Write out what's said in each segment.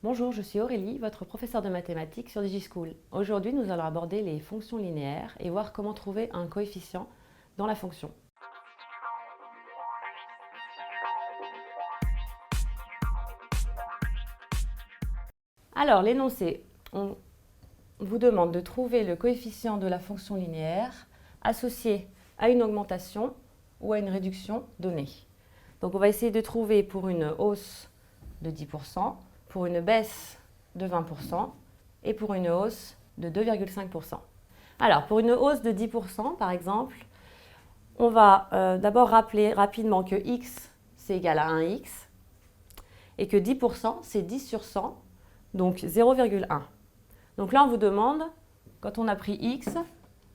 Bonjour, je suis Aurélie, votre professeure de mathématiques sur DigiSchool. Aujourd'hui, nous allons aborder les fonctions linéaires et voir comment trouver un coefficient dans la fonction. Alors, l'énoncé, on vous demande de trouver le coefficient de la fonction linéaire associé à une augmentation ou à une réduction donnée. Donc, on va essayer de trouver pour une hausse de 10%, pour une baisse de 20% et pour une hausse de 2,5%. Alors, pour une hausse de 10%, par exemple, on va d'abord rappeler rapidement que x, c'est égal à 1x et que 10%, c'est 10 sur 100, donc 0,1. Donc là, on vous demande, quand on a pris x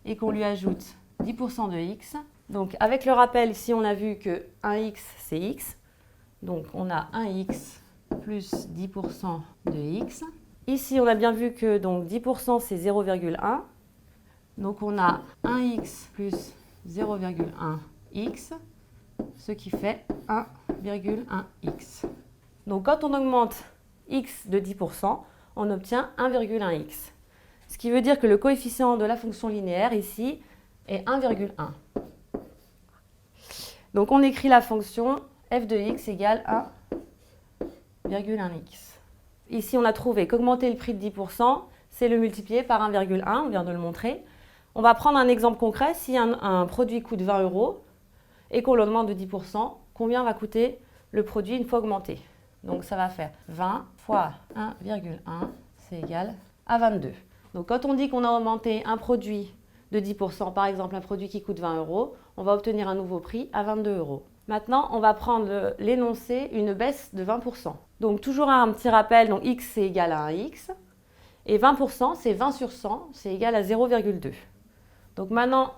et qu'on lui ajoute 10% de x, donc avec le rappel, ici, on a vu que 1x, c'est x, donc on a 1x plus 10% de x. Ici, on a bien vu que donc 10% c'est 0,1. Donc on a 1x plus 0,1x, ce qui fait 1,1x. Donc quand on augmente x de 10%, on obtient 1,1x. Ce qui veut dire que le coefficient de la fonction linéaire ici est 1,1. Donc on écrit la fonction f de x égale 1,1x. Ici, on a trouvé qu'augmenter le prix de 10%, c'est le multiplier par 1,1, on vient de le montrer. On va prendre un exemple concret. Si un produit coûte 20 € et qu'on l'augmente de 10%, combien va coûter le produit une fois augmenté? Donc ça va faire 20 fois 1,1, c'est égal à 22. Donc quand on dit qu'on a augmenté un produit de 10%, par exemple un produit qui coûte 20 €, on va obtenir un nouveau prix à 22 €. Maintenant, on va prendre l'énoncé une baisse de 20%. Donc toujours un petit rappel, donc x c'est égal à 1x. Et 20%, c'est 20 sur 100, c'est égal à 0,2. Donc maintenant,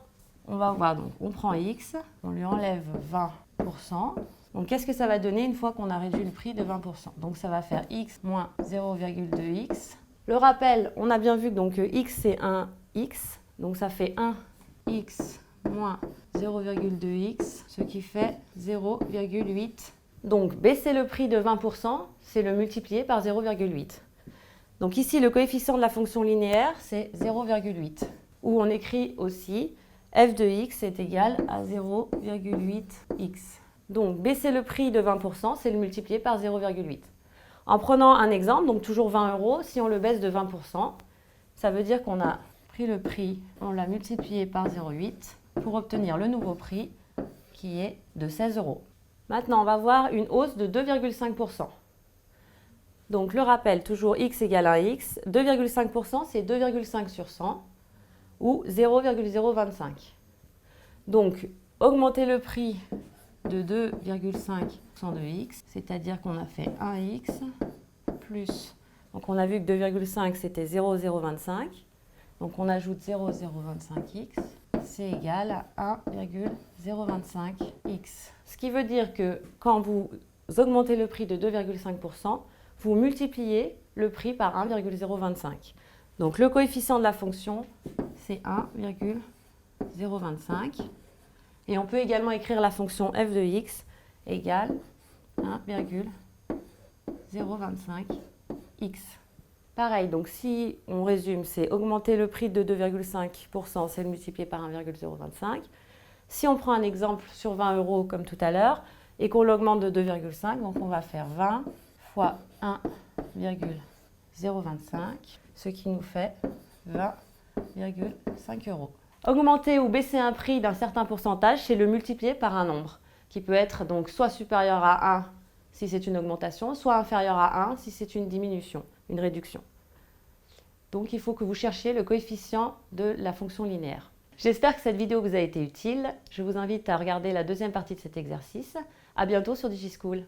on va voir, donc on prend x, on lui enlève 20%. Donc qu'est-ce que ça va donner une fois qu'on a réduit le prix de 20%? Donc ça va faire x moins 0,2x. Le rappel, on a bien vu que donc, x c'est 1x, donc ça fait 1x moins 0,2x, ce qui fait 0,8. Donc baisser le prix de 20%, c'est le multiplier par 0,8. Donc ici, le coefficient de la fonction linéaire, c'est 0,8. Ou on écrit aussi f de x est égal à 0,8x. Donc baisser le prix de 20%, c'est le multiplier par 0,8. En prenant un exemple, donc toujours 20 €, si on le baisse de 20%, ça veut dire qu'on a pris le prix, on l'a multiplié par 0,8 pour obtenir le nouveau prix qui est de 16 €. Maintenant, on va voir une hausse de 2,5%. Donc le rappel, toujours x égale à x, 2,5% c'est 2,5 sur 100 ou 0,025. Donc augmenter le prix de 2,5% de x, c'est-à-dire qu'on a fait 1x plus, donc on a vu que 2,5 c'était 0,025, donc on ajoute 0,025x, c'est égal à 1,025x. Ce qui veut dire que quand vous augmentez le prix de 2,5%, vous multipliez le prix par 1,025. Donc le coefficient de la fonction, c'est 1,025. Et on peut également écrire la fonction f de x égale 1,025x. Pareil, donc si on résume, c'est augmenter le prix de 2,5%, c'est le multiplier par 1,025. Si on prend un exemple sur 20 € comme tout à l'heure et qu'on l'augmente de 2,5, donc on va faire 20 fois 1,025, ce qui nous fait 20,5 €. Augmenter ou baisser un prix d'un certain pourcentage, c'est le multiplier par un nombre, qui peut être donc soit supérieur à 1 si c'est une augmentation, soit inférieur à 1 si c'est une diminution, une réduction. Donc il faut que vous cherchiez le coefficient de la fonction linéaire. J'espère que cette vidéo vous a été utile. Je vous invite à regarder la deuxième partie de cet exercice. À bientôt sur DigiSchool.